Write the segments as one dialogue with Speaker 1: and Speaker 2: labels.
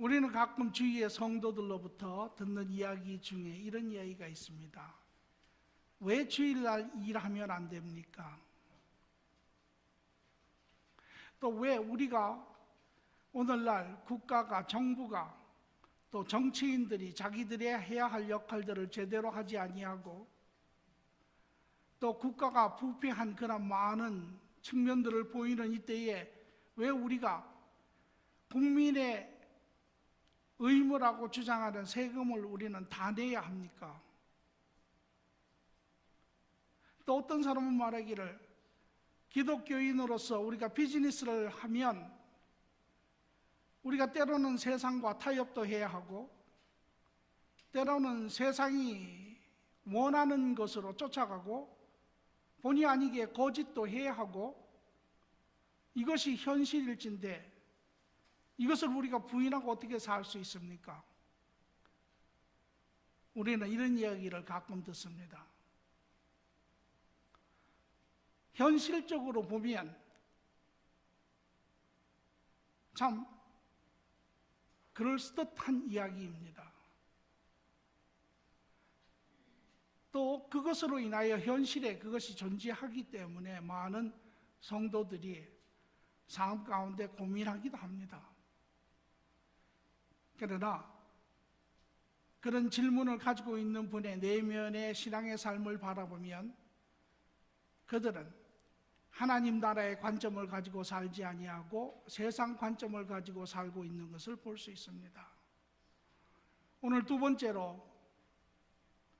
Speaker 1: 우리는 가끔 주위의 성도들로부터 듣는 이야기 중에 이런 이야기가 있습니다. 왜 주일날 일하면 안 됩니까? 또 왜 우리가 오늘날 국가가, 정부가, 또 정치인들이 자기들의 해야 할 역할들을 제대로 하지 아니하고 또 국가가 부패한 그런 많은 측면들을 보이는 이때에 왜 우리가 국민의 의무라고 주장하는 세금을 우리는 다 내야 합니까? 또 어떤 사람은 말하기를 기독교인으로서 우리가 비즈니스를 하면 우리가 때로는 세상과 타협도 해야 하고 때로는 세상이 원하는 것으로 쫓아가고 본의 아니게 거짓도 해야 하고 이것이 현실일진데 이것을 우리가 부인하고 어떻게 살 수 있습니까? 우리는 이런 이야기를 가끔 듣습니다. 현실적으로 보면 참 그럴듯한 이야기입니다. 또 그것으로 인하여 현실에 그것이 존재하기 때문에 많은 성도들이 삶 가운데 고민하기도 합니다. 그러나 그런 질문을 가지고 있는 분의 내면의 신앙의 삶을 바라보면 그들은 하나님 나라의 관점을 가지고 살지 아니하고 세상 관점을 가지고 살고 있는 것을 볼 수 있습니다. 오늘 두 번째로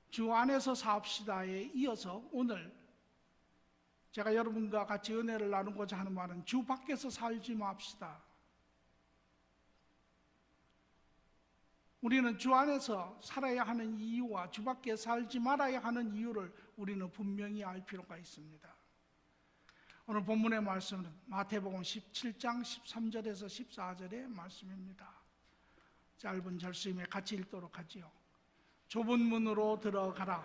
Speaker 1: 주 안에서 사옵시다에 이어서 오늘 제가 여러분과 같이 은혜를 나누고자 하는 말은 주 밖에서 살지 맙시다. 우리는 주 안에서 살아야 하는 이유와 주 밖에 살지 말아야 하는 이유를 우리는 분명히 알 필요가 있습니다. 오늘 본문의 말씀은 마태복음 17장 13절에서 14절의 말씀입니다. 짧은 절수임에 같이 읽도록 하지요. 좁은 문으로 들어가라.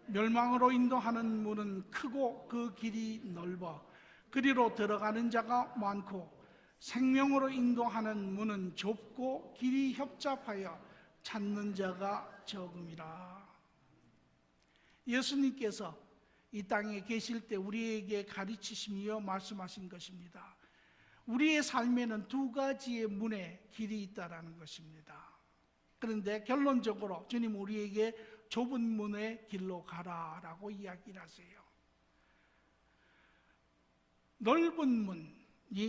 Speaker 1: 멸망으로 인도하는 문은 크고 그 길이 넓어 그리로 들어가는 자가 많고 생명으로 인도하는 문은 좁고 길이 협잡하여 찾는 자가 적음이라. 예수님께서 이 땅에 계실 때 우리에게 가르치시며 말씀하신 것입니다. 우리의 삶에는 두 가지의 문의 길이 있다라는 것입니다. 그런데 결론적으로 주님 우리에게 좁은 문의 길로 가라라고 이야기를 하세요. 넓은 문이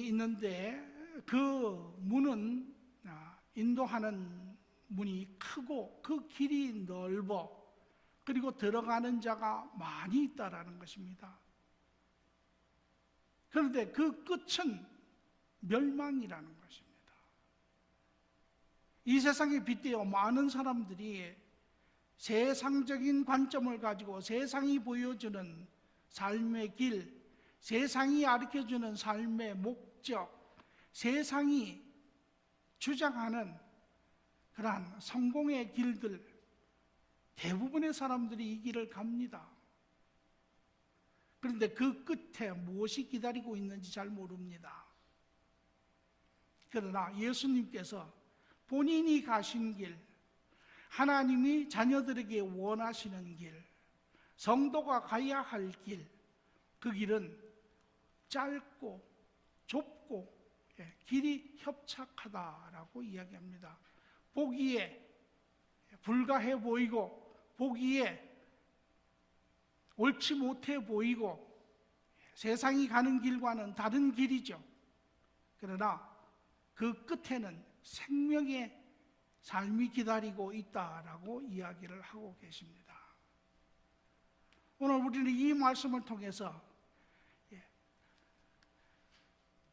Speaker 1: 있는데 그 문은 인도하는 문이 크고 그 길이 넓어 그리고 들어가는 자가 많이 있다라는 것입니다. 그런데 그 끝은 멸망이라는 것입니다. 이 세상에 빗대어 많은 사람들이 세상적인 관점을 가지고 세상이 보여주는 삶의 길, 세상이 가르쳐주는 삶의 목적, 세상이 주장하는 그러한 성공의 길들, 대부분의 사람들이 이 길을 갑니다. 그런데 그 끝에 무엇이 기다리고 있는지 잘 모릅니다. 그러나 예수님께서 본인이 가신 길, 하나님이 자녀들에게 원하시는 길, 성도가 가야 할 길, 그 길은 짧고 좁고 길이 협착하다라고 이야기합니다. 보기에 불가해 보이고 보기에 옳지 못해 보이고 세상이 가는 길과는 다른 길이죠. 그러나 그 끝에는 생명의 삶이 기다리고 있다라고 이야기를 하고 계십니다. 오늘 우리는 이 말씀을 통해서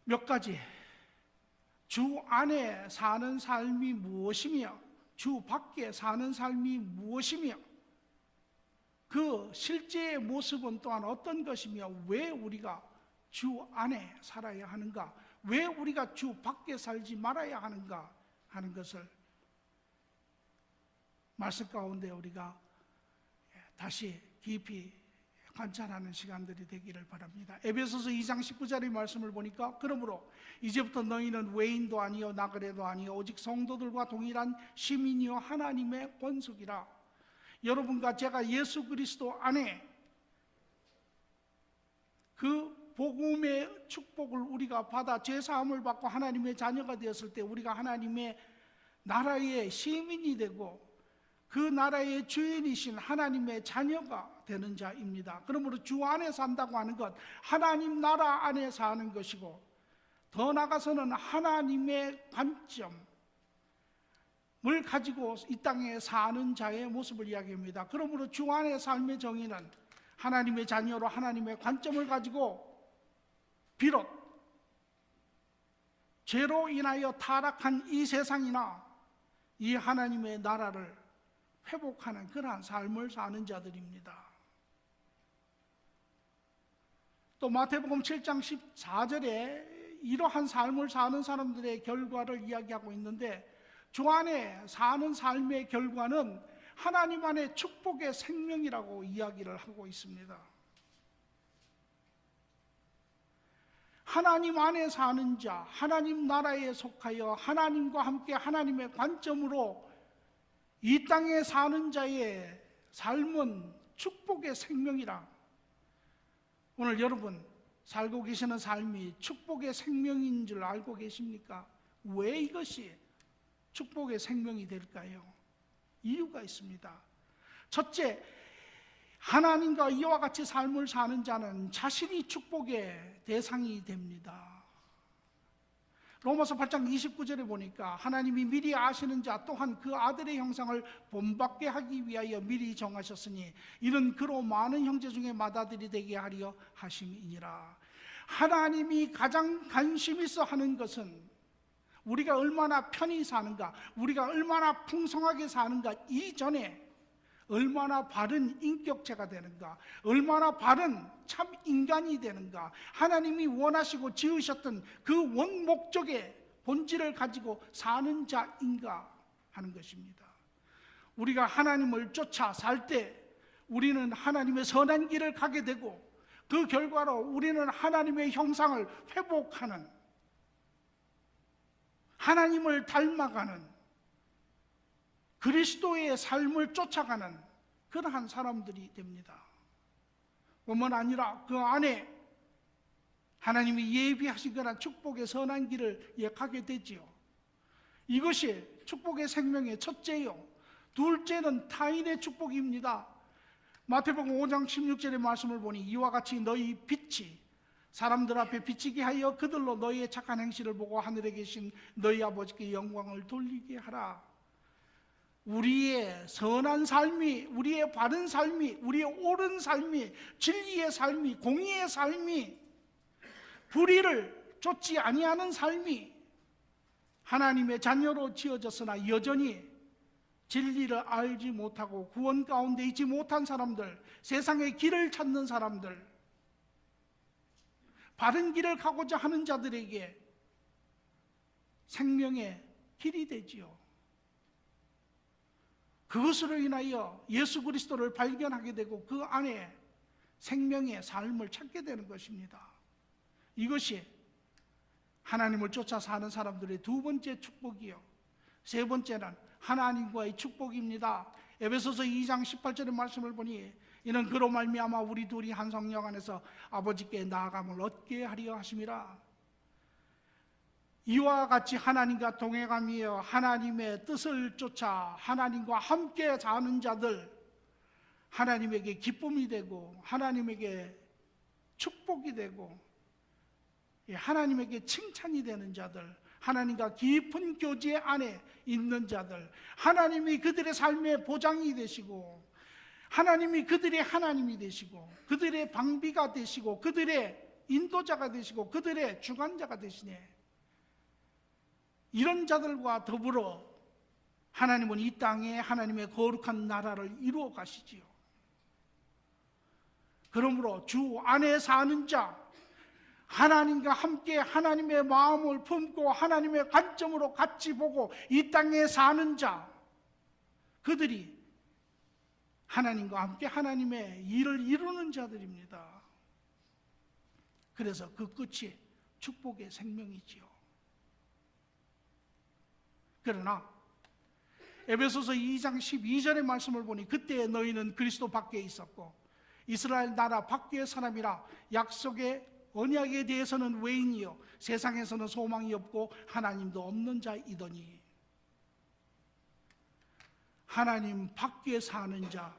Speaker 1: 몇 가지 주 안에 사는 삶이 무엇이며 주 밖에 사는 삶이 무엇이며 그 실제의 모습은 또한 어떤 것이며 왜 우리가 주 안에 살아야 하는가, 왜 우리가 주 밖에 살지 말아야 하는가 하는 것을 말씀 가운데 우리가 다시 깊이 관찰하는 시간들이 되기를 바랍니다. 에베소서 2장 19절의 말씀을 보니까 그러므로 이제부터 너희는 외인도 아니요 나그네도 아니요 오직 성도들과 동일한 시민이요 하나님의 권속이라. 여러분과 제가 예수 그리스도 안에 그 복음의 축복을 우리가 받아 죄사함을 받고 하나님의 자녀가 되었을 때 우리가 하나님의 나라의 시민이 되고 그 나라의 주인이신 하나님의 자녀가 되는 자입니다. 그러므로 주 안에 산다고 하는 것, 하나님 나라 안에 사는 것이고, 더 나아가서는 하나님의 관점을 가지고 이 땅에 사는 자의 모습을 이야기합니다. 그러므로 주 안의 삶의 정의는 하나님의 자녀로 하나님의 관점을 가지고 비록 죄로 인하여 타락한 이 세상이나 이 하나님의 나라를 회복하는 그러한 삶을 사는 자들입니다. 또 마태복음 7장 14절에 이러한 삶을 사는 사람들의 결과를 이야기하고 있는데, 주 안에 사는 삶의 결과는 하나님 안의 축복의 생명이라고 이야기를 하고 있습니다. 하나님 안에 사는 자, 하나님 나라에 속하여 하나님과 함께 하나님의 관점으로 이 땅에 사는 자의 삶은 축복의 생명이라. 오늘 여러분 살고 계시는 삶이 축복의 생명인 줄 알고 계십니까? 왜 이것이 축복의 생명이 될까요? 이유가 있습니다. 첫째, 하나님과 이와 같이 삶을 사는 자는 자신이 축복의 대상이 됩니다. 로마서 8장 29절에 보니까 하나님이 미리 아시는 자 또한 그 아들의 형상을 본받게 하기 위하여 미리 정하셨으니 이는 그로 많은 형제 중에 맏아들이 되게 하려 하심이니라. 하나님이 가장 관심 있어 하는 것은 우리가 얼마나 편히 사는가, 우리가 얼마나 풍성하게 사는가 이전에 얼마나 바른 인격체가 되는가, 얼마나 바른 참 인간이 되는가, 하나님이 원하시고 지으셨던 그 원목적의 본질을 가지고 사는 자인가 하는 것입니다. 우리가 하나님을 쫓아 살 때 우리는 하나님의 선한 길을 가게 되고, 그 결과로 우리는 하나님의 형상을 회복하는, 하나님을 닮아가는, 그리스도의 삶을 쫓아가는 그러한 사람들이 됩니다. 뿐만 아니라 그 안에 하나님이 예비하신 그런 축복의 선한 길을 가게 되지요. 이것이 축복의 생명의 첫째요. 둘째는 타인의 축복입니다. 마태복음 5장 16절의 말씀을 보니 이와 같이 너희 빛이 사람들 앞에 비치게 하여 그들로 너희의 착한 행실을 보고 하늘에 계신 너희 아버지께 영광을 돌리게 하라. 우리의 선한 삶이, 우리의 바른 삶이, 우리의 옳은 삶이, 진리의 삶이, 공의의 삶이, 불의를 쫓지 아니하는 삶이 하나님의 자녀로 지어졌으나 여전히 진리를 알지 못하고 구원 가운데 있지 못한 사람들, 세상의 길을 찾는 사람들, 바른 길을 가고자 하는 자들에게 생명의 길이 되지요. 그것으로 인하여 예수 그리스도를 발견하게 되고 그 안에 생명의 삶을 찾게 되는 것입니다. 이것이 하나님을 쫓아 사는 사람들의 두 번째 축복이요. 세 번째는 하나님과의 축복입니다. 에베소서 2장 18절의 말씀을 보니 이는 그로 말미암아 우리 둘이 한 성령 안에서 아버지께 나아감을 얻게 하려 하심이라. 이와 같이 하나님과 동행하며 하나님의 뜻을 쫓아 하나님과 함께 사는 자들, 하나님에게 기쁨이 되고 하나님에게 축복이 되고 하나님에게 칭찬이 되는 자들, 하나님과 깊은 교제 안에 있는 자들, 하나님이 그들의 삶의 보장이 되시고 하나님이 그들의 하나님이 되시고 그들의 방비가 되시고 그들의 인도자가 되시고 그들의 주관자가 되시네. 이런 자들과 더불어 하나님은 이 땅에 하나님의 거룩한 나라를 이루어 가시지요. 그러므로 주 안에 사는 자, 하나님과 함께 하나님의 마음을 품고 하나님의 관점으로 같이 보고 이 땅에 사는 자, 그들이 하나님과 함께 하나님의 일을 이루는 자들입니다. 그래서 그 끝이 축복의 생명이지요. 그러나 에베소서 2장 12절의 말씀을 보니 그때 너희는 그리스도 밖에 있었고 이스라엘 나라 밖의 사람이라 약속의 언약에 대해서는 외인이요 세상에서는 소망이 없고 하나님도 없는 자이더니, 하나님 밖에 사는 자,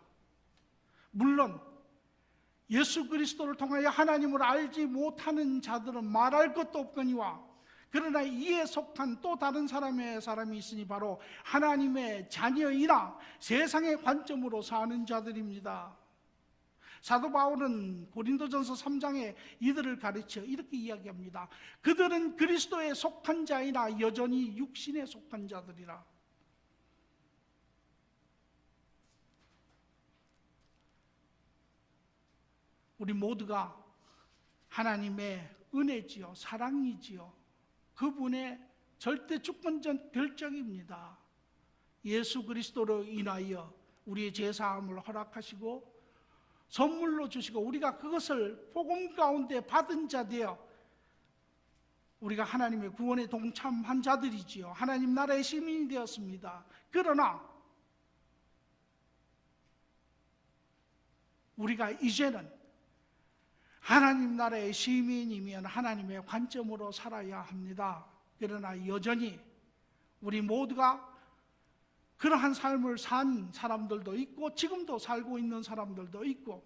Speaker 1: 물론 예수 그리스도를 통하여 하나님을 알지 못하는 자들은 말할 것도 없거니와, 그러나 이에 속한 또 다른 사람이 있으니 바로 하나님의 자녀이나 세상의 관점으로 사는 자들입니다. 사도 바울은 고린도전서 3장에 이들을 가르쳐 이렇게 이야기합니다. 그들은 그리스도에 속한 자이나 여전히 육신에 속한 자들이라. 우리 모두가 하나님의 은혜지요, 사랑이지요, 그분의 절대 주권적 결정입니다. 예수 그리스도로 인하여 우리의 죄사함을 허락하시고 선물로 주시고 우리가 그것을 복음 가운데 받은 자 되어 우리가 하나님의 구원에 동참한 자들이지요. 하나님 나라의 시민이 되었습니다. 그러나 우리가 이제는 하나님 나라의 시민이면 하나님의 관점으로 살아야 합니다. 그러나 여전히 우리 모두가 그러한 삶을 산 사람들도 있고 지금도 살고 있는 사람들도 있고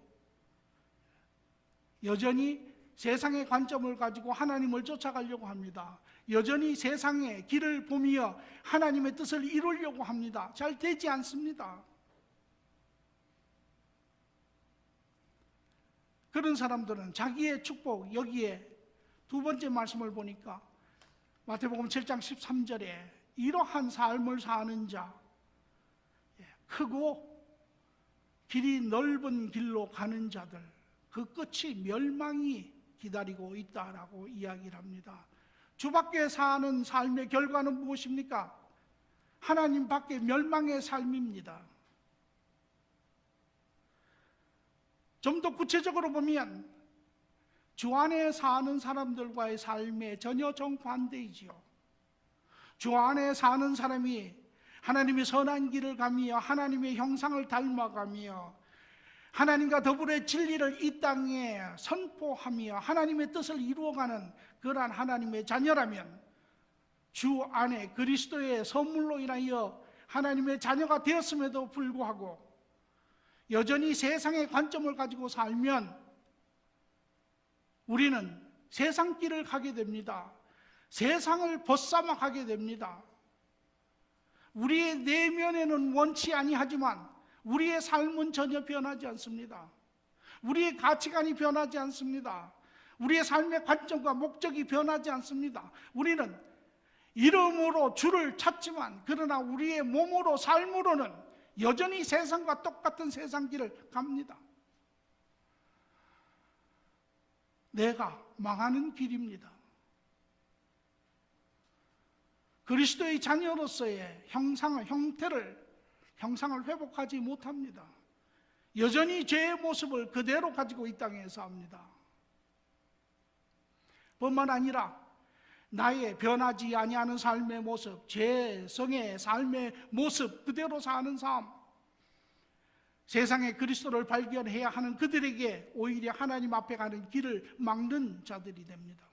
Speaker 1: 여전히 세상의 관점을 가지고 하나님을 쫓아가려고 합니다. 여전히 세상의 길을 보며 하나님의 뜻을 이루려고 합니다. 잘 되지 않습니다. 그런 사람들은 자기의 축복, 여기에 두 번째 말씀을 보니까 마태복음 7장 13절에 이러한 삶을 사는 자, 크고 길이 넓은 길로 가는 자들, 그 끝이 멸망이 기다리고 있다라고 이야기를 합니다. 주 밖에 사는 삶의 결과는 무엇입니까? 하나님 밖에 멸망의 삶입니다. 좀 더 구체적으로 보면 주 안에 사는 사람들과의 삶에 전혀 정반대이지요. 주 안에 사는 사람이 하나님의 선한 길을 가며 하나님의 형상을 닮아가며 하나님과 더불어 진리를 이 땅에 선포하며 하나님의 뜻을 이루어가는 그러한 하나님의 자녀라면, 주 안에 그리스도의 선물로 인하여 하나님의 자녀가 되었음에도 불구하고 여전히 세상의 관점을 가지고 살면 우리는 세상 길을 가게 됩니다. 세상을 벗삼아 가게 됩니다. 우리의 내면에는 원치 아니하지만 우리의 삶은 전혀 변하지 않습니다. 우리의 가치관이 변하지 않습니다. 우리의 삶의 관점과 목적이 변하지 않습니다. 우리는 이름으로 주를 찾지만 그러나 우리의 몸으로 삶으로는 여전히 세상과 똑같은 세상 길을 갑니다. 내가 망하는 길입니다. 그리스도의 자녀로서의 형상을 회복하지 못합니다. 여전히 죄의 모습을 그대로 가지고 이 땅에 삽니다. 뿐만 아니라 나의 변하지 아니하는 삶의 모습, 죄성의 삶의 모습 그대로 사는 삶, 세상에 그리스도를 발견해야 하는 그들에게 오히려 하나님 앞에 가는 길을 막는 자들이 됩니다.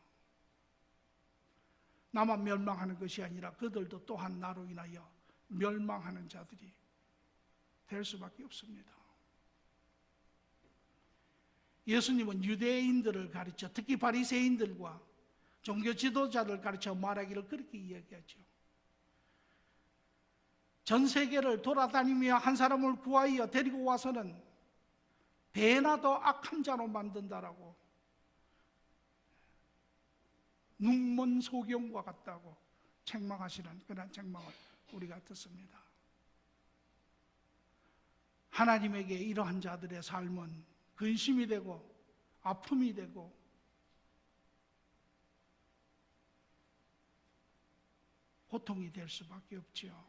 Speaker 1: 나만 멸망하는 것이 아니라 그들도 또한 나로 인하여 멸망하는 자들이 될 수밖에 없습니다. 예수님은 유대인들을 가르쳐, 특히 바리새인들과 종교 지도자를 가르쳐 말하기를 그렇게 이야기하죠. 전 세계를 돌아다니며 한 사람을 구하여 데리고 와서는 배나 더 악한 자로 만든다라고, 눈먼 소경과 같다고 책망하시는 그런 책망을 우리가 듣습니다. 하나님에게 이러한 자들의 삶은 근심이 되고 아픔이 되고 고통이 될 수밖에 없지요.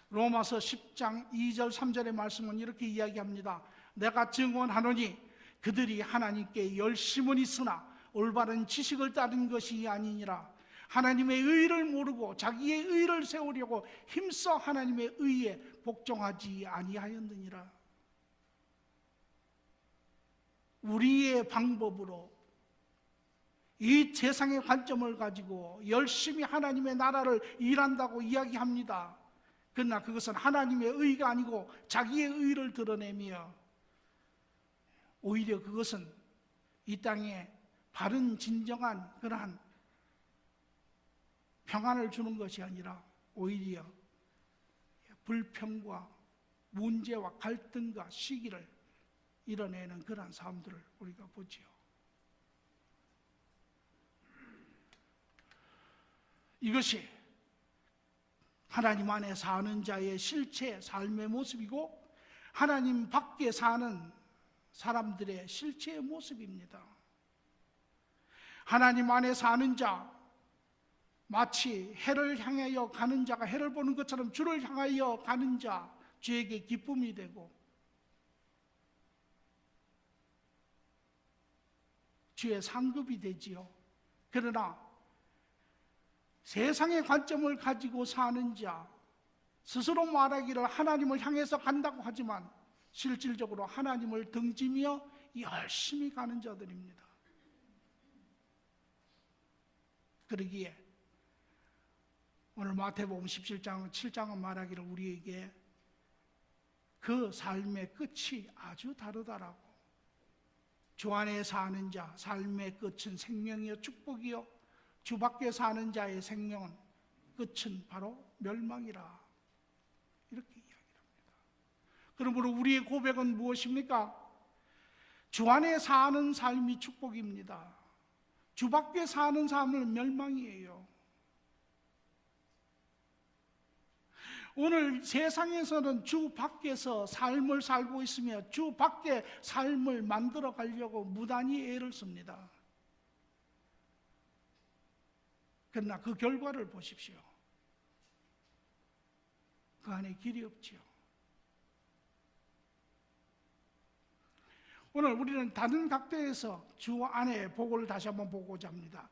Speaker 1: 로마서 10장 2절 3절의 말씀은 이렇게 이야기합니다. 내가 증언하노니 그들이 하나님께 열심은 있으나 올바른 지식을 따른 것이 아니니라. 하나님의 의를 모르고 자기의 의를 세우려고 힘써 하나님의 의에 복종하지 아니하였느니라. 우리의 방법으로 이 세상의 관점을 가지고 열심히 하나님의 나라를 일한다고 이야기합니다. 그러나 그것은 하나님의 의가 아니고 자기의 의를 드러내며 오히려 그것은 이 땅에 바른 진정한 그러한 평안을 주는 것이 아니라 오히려 불평과 문제와 갈등과 시기를 이뤄내는 그러한 사람들을 우리가 보지요. 이것이 하나님 안에 사는 자의 실체 삶의 모습이고 하나님 밖에 사는 사람들의 실체의 모습입니다. 하나님 안에 사는 자, 마치 해를 향하여 가는 자가 해를 보는 것처럼 주를 향하여 가는 자, 주에게 기쁨이 되고 주의 상급이 되지요. 그러나 세상의 관점을 가지고 사는 자, 스스로 말하기를 하나님을 향해서 간다고 하지만 실질적으로 하나님을 등지며 열심히 가는 자들입니다. 그러기에 오늘 마태복음 17장 7장은 말하기를 우리에게 그 삶의 끝이 아주 다르다라고. 주 안에 사는 자 삶의 끝은 생명이요 축복이요 주 밖에 사는 자의 생명은 끝은 바로 멸망이라. 이렇게 이야기합니다. 그러므로 우리의 고백은 무엇입니까? 주 안에 사는 삶이 축복입니다. 주 밖에 사는 삶은 멸망이에요. 오늘 세상에서는 주 밖에서 삶을 살고 있으며 주 밖에 삶을 만들어 가려고 무단히 애를 씁니다. 그러나 그 결과를 보십시오. 그 안에 길이 없지요. 오늘 우리는 다른 각도에서 주 안의 복을 다시 한번 보고자 합니다.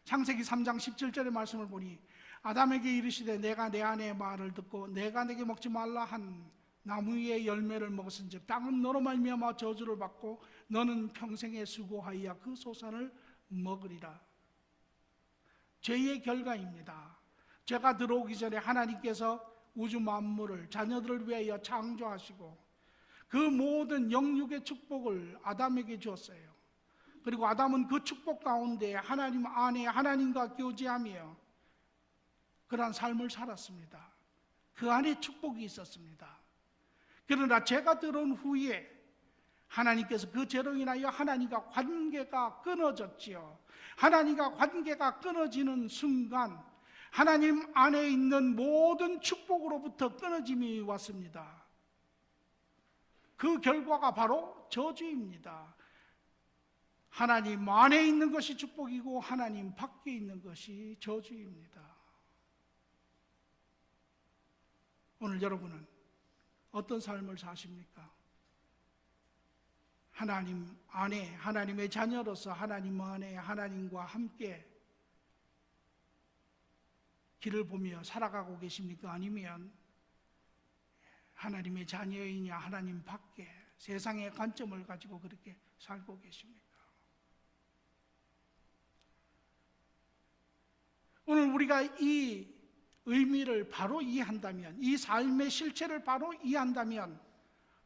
Speaker 1: 창세기 3장 17절의 말씀을 보니 아담에게 이르시되 내가 내 아내의 말을 듣고 내가 내게 먹지 말라 한 나무의 열매를 먹었은즉 땅은 너로 말미암아 저주를 받고 너는 평생에 수고하여 그 소산을 먹으리라. 죄의 결과입니다. 죄가 들어오기 전에 하나님께서 우주 만물을 자녀들을 위하여 창조하시고 그 모든 영육의 축복을 아담에게 주었어요. 그리고 아담은 그 축복 가운데 하나님 안에 하나님과 교제하며 그러한 삶을 살았습니다. 그 안에 축복이 있었습니다. 그러나 죄가 들어온 후에 하나님께서 그 죄로 인하여 하나님과 관계가 끊어졌지요. 하나님과 관계가 끊어지는 순간 하나님 안에 있는 모든 축복으로부터 끊어짐이 왔습니다. 그 결과가 바로 저주입니다. 하나님 안에 있는 것이 축복이고 하나님 밖에 있는 것이 저주입니다. 오늘 여러분은 어떤 삶을 사십니까? 하나님 안에 하나님의 자녀로서 하나님 안에 하나님과 함께 길을 보며 살아가고 계십니까? 아니면 하나님의 자녀이냐 하나님 밖에 세상의 관점을 가지고 그렇게 살고 계십니까? 오늘 우리가 이 의미를 바로 이해한다면, 이 삶의 실체를 바로 이해한다면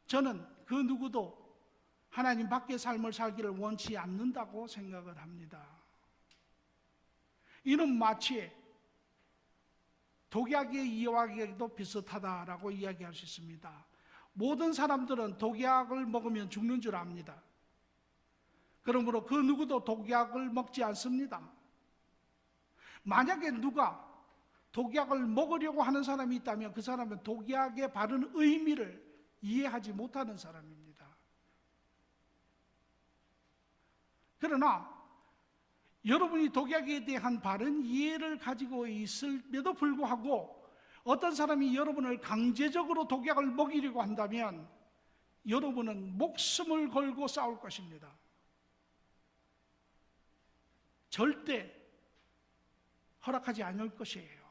Speaker 1: 저는 그 누구도 하나님 밖의 삶을 살기를 원치 않는다고 생각을 합니다. 이는 마치 독약의 이와기도 비슷하다라고 이야기할 수 있습니다. 모든 사람들은 독약을 먹으면 죽는 줄 압니다. 그러므로 그 누구도 독약을 먹지 않습니다. 만약에 누가 독약을 먹으려고 하는 사람이 있다면 그 사람은 독약의 바른 의미를 이해하지 못하는 사람입니다. 그러나 여러분이 독약에 대한 바른 이해를 가지고 있음에도 불구하고 어떤 사람이 여러분을 강제적으로 독약을 먹이려고 한다면 여러분은 목숨을 걸고 싸울 것입니다. 절대 허락하지 않을 것이에요.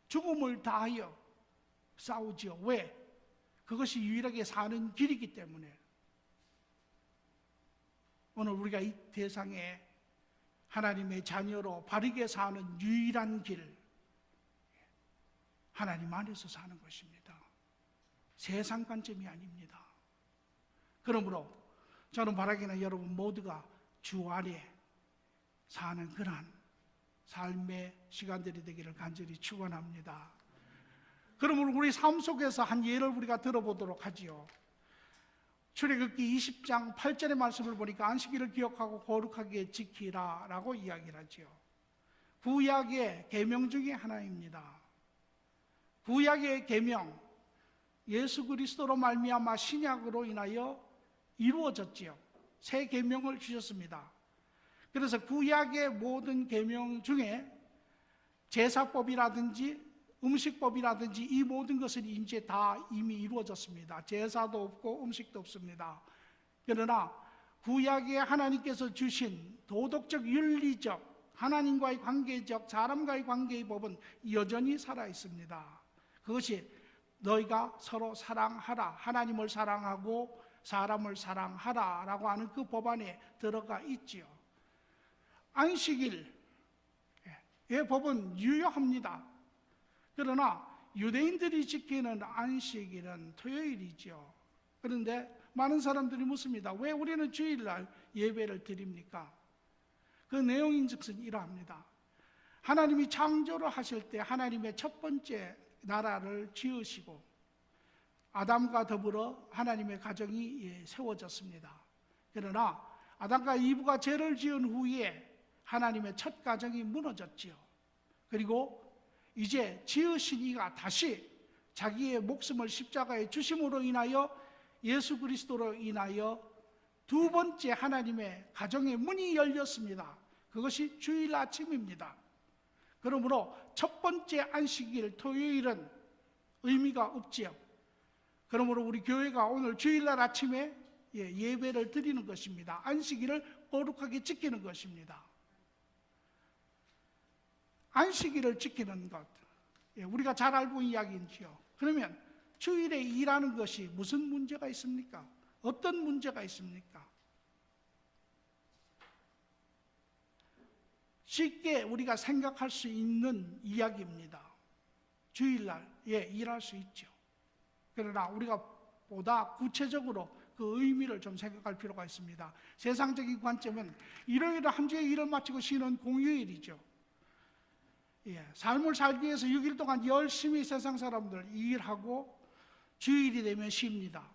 Speaker 1: 죽음을 다하여 싸우지요. 왜? 그것이 유일하게 사는 길이기 때문에. 오늘 우리가 이 세상에 하나님의 자녀로 바르게 사는 유일한 길, 하나님 안에서 사는 것입니다. 세상 관점이 아닙니다. 그러므로 저는 바라기는 여러분 모두가 주 안에 사는 그러한 삶의 시간들이 되기를 간절히 축원합니다. 그러므로 우리 삶 속에서 한 예를 우리가 들어보도록 하지요. 출애굽기 20장 8절의 말씀을 보니까 안식일을 기억하고 거룩하게 지키라 라고 이야기를 하지요. 구약의 계명 중에 하나입니다. 구약의 계명, 예수 그리스도로 말미암아 신약으로 인하여 이루어졌지요. 새 계명을 주셨습니다. 그래서 구약의 모든 계명 중에 제사법이라든지 음식법이라든지 이 모든 것은 이제 다 이미 이루어졌습니다. 제사도 없고 음식도 없습니다. 그러나 구약에 하나님께서 주신 도덕적, 윤리적, 하나님과의 관계적, 사람과의 관계의 법은 여전히 살아 있습니다. 그것이 너희가 서로 사랑하라, 하나님을 사랑하고 사람을 사랑하라 라고 하는 그 법 안에 들어가 있지요. 안식일의 법은 유효합니다. 그러나 유대인들이 지키는 안식일은 토요일이죠. 그런데 많은 사람들이 묻습니다. 왜 우리는 주일날 예배를 드립니까? 그 내용인즉슨 이러합니다. 하나님이 창조를 하실 때 하나님의 첫 번째 나라를 지으시고 아담과 더불어 하나님의 가정이 세워졌습니다. 그러나 아담과 이브가 죄를 지은 후에 하나님의 첫 가정이 무너졌지요. 그리고 이제 지으신 이가 다시 자기의 목숨을 십자가에 주심으로 인하여 예수 그리스도로 인하여 두 번째 하나님의 가정의 문이 열렸습니다. 그것이 주일 아침입니다. 그러므로 첫 번째 안식일 토요일은 의미가 없지요. 그러므로 우리 교회가 오늘 주일날 아침에 예배를 드리는 것입니다. 안식일을 거룩하게 지키는 것입니다. 안식일을 지키는 것, 우리가 잘 알고 있는 이야기인지요. 그러면 주일에 일하는 것이 무슨 문제가 있습니까? 어떤 문제가 있습니까? 쉽게 우리가 생각할 수 있는 이야기입니다. 주일날 일할 수 있죠. 그러나 우리가 보다 구체적으로 그 의미를 좀 생각할 필요가 있습니다. 세상적인 관점은 일요일에 한 주의 일을 마치고 쉬는 공휴일이죠. 삶을 살기 위해서 6일 동안 열심히 세상 사람들 일하고 주일이 되면 쉽니다.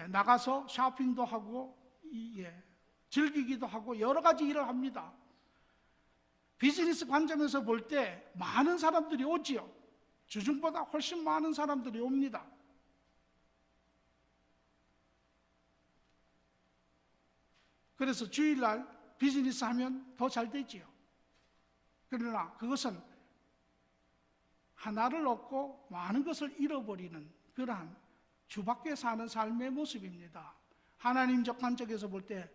Speaker 1: 나가서 쇼핑도 하고 즐기기도 하고 여러 가지 일을 합니다. 비즈니스 관점에서 볼 때 많은 사람들이 오지요. 주중보다 훨씬 많은 사람들이 옵니다. 그래서 주일날 비즈니스 하면 더 잘 되지요. 그러나 그것은 하나를 얻고 많은 것을 잃어버리는 그러한 주밖에 사는 삶의 모습입니다. 하나님적 관점에서 볼 때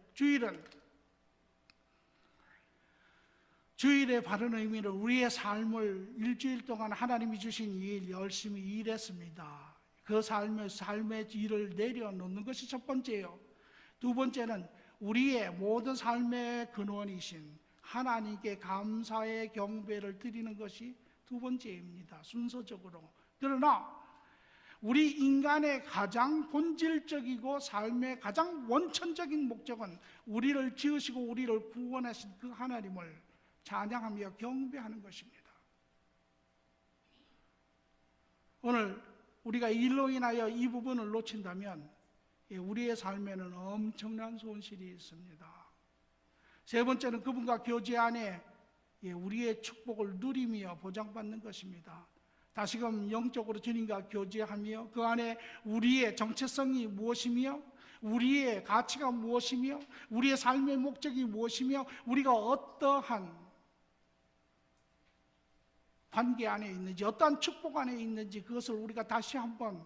Speaker 1: 주일의 바른 의미는 우리의 삶을 일주일 동안 하나님이 주신 일 열심히 일했습니다. 그 삶의 일을 내려놓는 것이 첫 번째예요. 두 번째는 우리의 모든 삶의 근원이신 하나님께 감사의 경배를 드리는 것이 두 번째입니다. 순서적으로. 그러나 우리 인간의 가장 본질적이고 삶의 가장 원천적인 목적은 우리를 지으시고 우리를 구원하신 그 하나님을 찬양하며 경배하는 것입니다. 오늘 우리가 일로 인하여 이 부분을 놓친다면 우리의 삶에는 엄청난 손실이 있습니다. 세 번째는 그분과 교제 안에 우리의 축복을 누리며 보장받는 것입니다. 다시금 영적으로 주님과 교제하며 그 안에 우리의 정체성이 무엇이며 우리의 가치가 무엇이며 우리의 삶의 목적이 무엇이며 우리가 어떠한 관계 안에 있는지 어떠한 축복 안에 있는지 그것을 우리가 다시 한번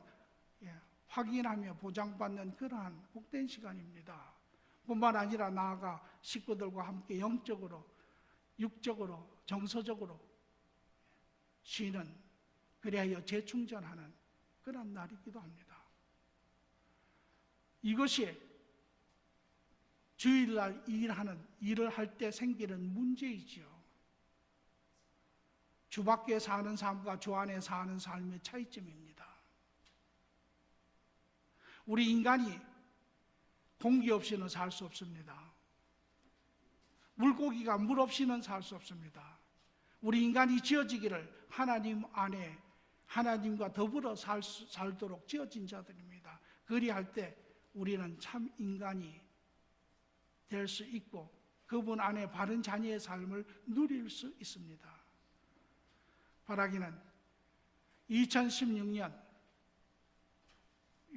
Speaker 1: 확인하며 보장받는 그러한 복된 시간입니다. 뿐만 아니라 나아가 식구들과 함께 영적으로 육적으로 정서적으로 쉬는 그리하여 재충전하는 그런 날이기도 합니다. 이것이 주일날 일을 할 때 생기는 문제이지요. 주 밖에 사는 삶과 주 안에 사는 삶의 차이점입니다. 우리 인간이 공기 없이는 살 수 없습니다. 물고기가 물 없이는 살 수 없습니다. 우리 인간이 지어지기를 하나님 안에 하나님과 더불어 살도록 지어진 자들입니다. 그리할 때 우리는 참 인간이 될 수 있고 그분 안에 바른 자녀의 삶을 누릴 수 있습니다. 바라기는 2016년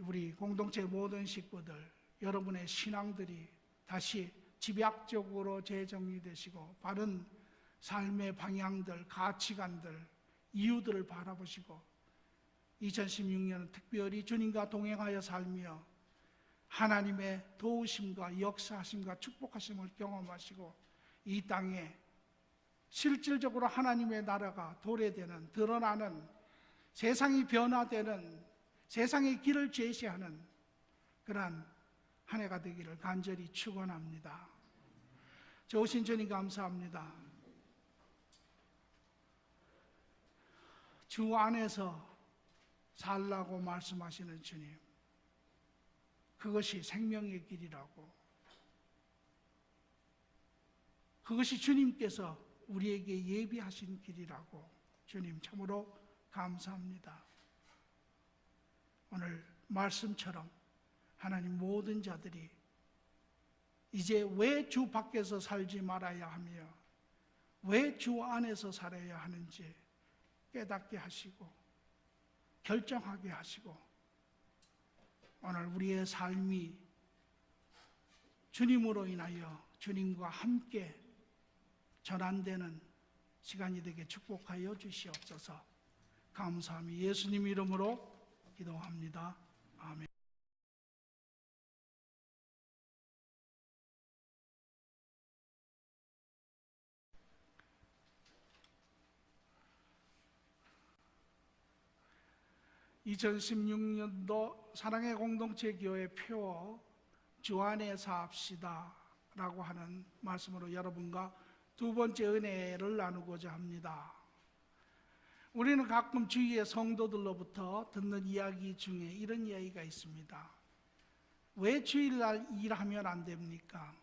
Speaker 1: 우리 공동체 모든 식구들 여러분의 신앙들이 다시 집약적으로 재정리되시고 바른 삶의 방향들, 가치관들, 이유들을 바라보시고 2016년은 특별히 주님과 동행하여 살며 하나님의 도우심과 역사하심과 축복하심을 경험하시고 이 땅에 실질적으로 하나님의 나라가 도래되는 드러나는 세상이 변화되는 세상의 길을 제시하는 그러한 한 해가 되기를 간절히 축원합니다. 좋으신 주님 감사합니다. 주 안에서 살라고 말씀하시는 주님, 그것이 생명의 길이라고, 그것이 주님께서 우리에게 예비하신 길이라고 주님 참으로 감사합니다. 오늘 말씀처럼 하나님 모든 자들이 이제 왜 주 밖에서 살지 말아야 하며 왜 주 안에서 살아야 하는지 깨닫게 하시고 결정하게 하시고 오늘 우리의 삶이 주님으로 인하여 주님과 함께 전환되는 시간이 되게 축복하여 주시옵소서. 감사하며 예수님 이름으로 기도합니다. 아멘. (2016년도) 사랑의 공동체 교회 표 주 안에 삽시다 라고 하는 말씀으로 여러분과 두 번째 은혜를 나누고자 합니다. 우리는 가끔 주위의 성도들로부터 듣는 이야기 중에 이런 이야기가 있습니다. 왜 주일날 일하면 안 됩니까?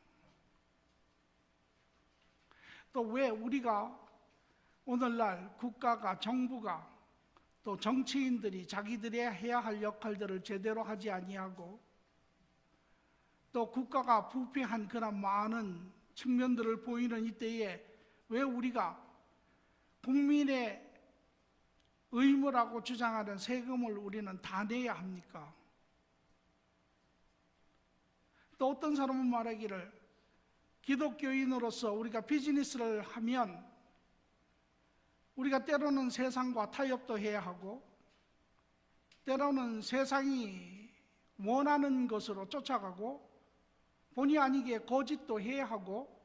Speaker 1: 또 왜 우리가 오늘날 국가가 정부가 또 정치인들이 자기들이 해야 할 역할들을 제대로 하지 아니하고 또 국가가 부패한 그런 많은 측면들을 보이는 이때에 왜 우리가 국민의 의무라고 주장하는 세금을 우리는 다 내야 합니까? 또 어떤 사람은 말하기를 기독교인으로서 우리가 비즈니스를 하면 우리가 때로는 세상과 타협도 해야 하고 때로는 세상이 원하는 것으로 쫓아가고 본의 아니게 거짓도 해야 하고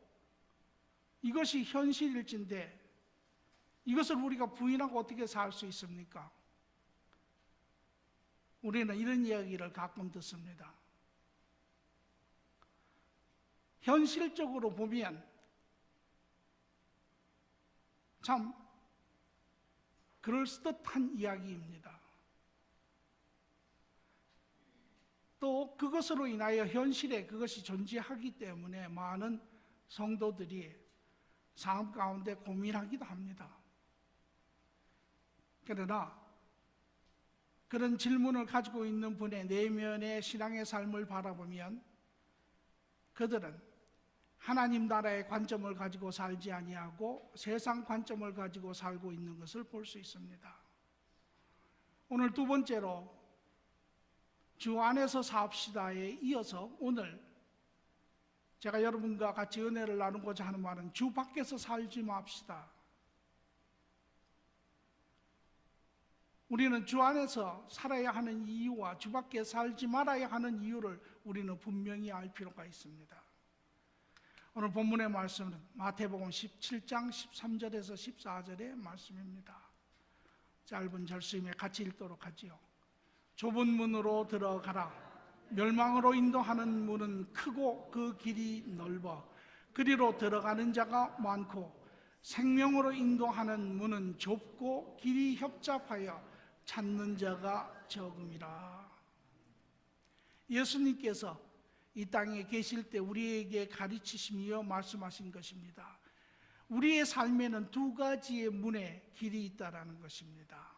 Speaker 1: 이것이 현실일진데 이것을 우리가 부인하고 어떻게 살 수 있습니까? 우리는 이런 이야기를 가끔 듣습니다. 현실적으로 보면 참 그럴듯한 이야기입니다. 또 그것으로 인하여 현실에 그것이 존재하기 때문에 많은 성도들이 삶 가운데 고민하기도 합니다. 그러나 그런 질문을 가지고 있는 분의 내면의 신앙의 삶을 바라보면 그들은 하나님 나라의 관점을 가지고 살지 아니하고 세상 관점을 가지고 살고 있는 것을 볼 수 있습니다. 오늘 두 번째로 주 안에서 삽시다에 이어서 오늘 제가 여러분과 같이 은혜를 나누고자 하는 말은 주 밖에서 살지 맙시다. 우리는 주 안에서 살아야 하는 이유와 주 밖에 살지 말아야 하는 이유를 우리는 분명히 알 필요가 있습니다. 오늘 본문의 말씀은 마태복음 17장 13절에서 14절의 말씀입니다. 짧은 절수임에 같이 읽도록 하지요. 좁은 문으로 들어가라. 멸망으로 인도하는 문은 크고 그 길이 넓어 그리로 들어가는 자가 많고 생명으로 인도하는 문은 좁고 길이 협잡하여 찾는 자가 적음이라. 예수님께서 이 땅에 계실 때 우리에게 가르치시며 말씀하신 것입니다. 우리의 삶에는 두 가지의 문의 길이 있다라는 것입니다.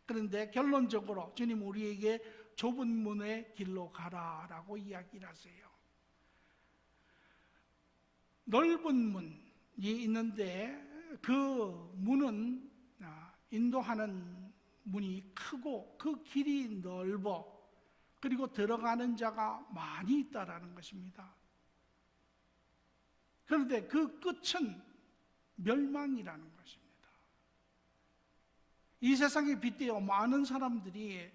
Speaker 1: 그런데 결론적으로 주님 우리에게 좁은 문의 길로 가라라고 이야기를 하세요. 넓은 문이 있는데 그 문은 인도하는 문이 크고 그 길이 넓어 그리고 들어가는 자가 많이 있다라는 것입니다. 그런데 그 끝은 멸망이라는 것입니다. 이 세상에 빗대어 많은 사람들이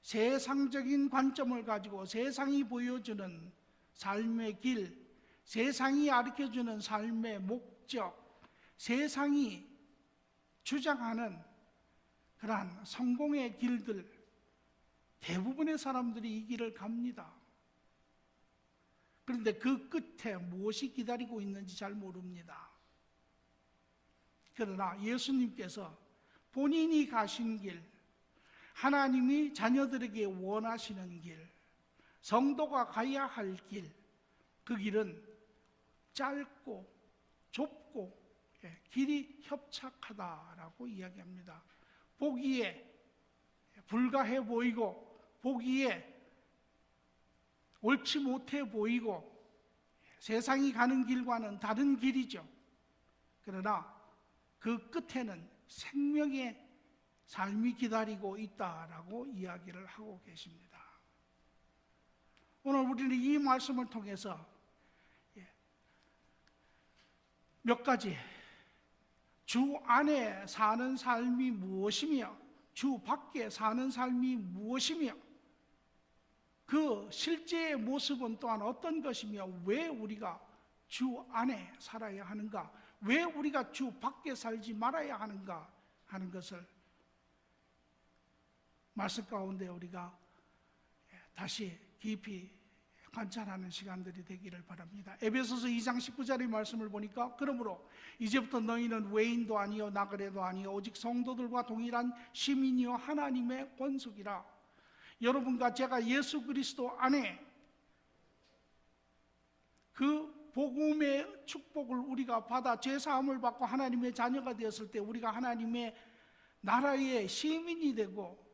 Speaker 1: 세상적인 관점을 가지고 세상이 보여주는 삶의 길, 세상이 가르쳐주는 삶의 목적, 세상이 주장하는 그러한 성공의 길들, 대부분의 사람들이 이 길을 갑니다. 그런데 그 끝에 무엇이 기다리고 있는지 잘 모릅니다. 그러나 예수님께서 본인이 가신 길, 하나님이 자녀들에게 원하시는 길, 성도가 가야 할 길, 그 길은 짧고 좁고 길이 협착하다라고 이야기합니다. 보기에 불가해 보이고 보기에 옳지 못해 보이고 세상이 가는 길과는 다른 길이죠. 그러나 그 끝에는 생명의 삶이 기다리고 있다라고 이야기를 하고 계십니다. 오늘 우리는 이 말씀을 통해서 몇 가지 주 안에 사는 삶이 무엇이며 주 밖에 사는 삶이 무엇이며 그 실제의 모습은 또한 어떤 것이며 왜 우리가 주 안에 살아야 하는가, 왜 우리가 주 밖에 살지 말아야 하는가 하는 것을 말씀 가운데 우리가 다시 깊이 관찰하는 시간들이 되기를 바랍니다. 에베소서 2장 19절의 말씀을 보니까 그러므로 이제부터 너희는 외인도 아니요 나그네도 아니요 오직 성도들과 동일한 시민이요 하나님의 권속이라. 여러분과 제가 예수 그리스도 안에 그 복음의 축복을 우리가 받아 죄사함을 받고 하나님의 자녀가 되었을 때 우리가 하나님의 나라의 시민이 되고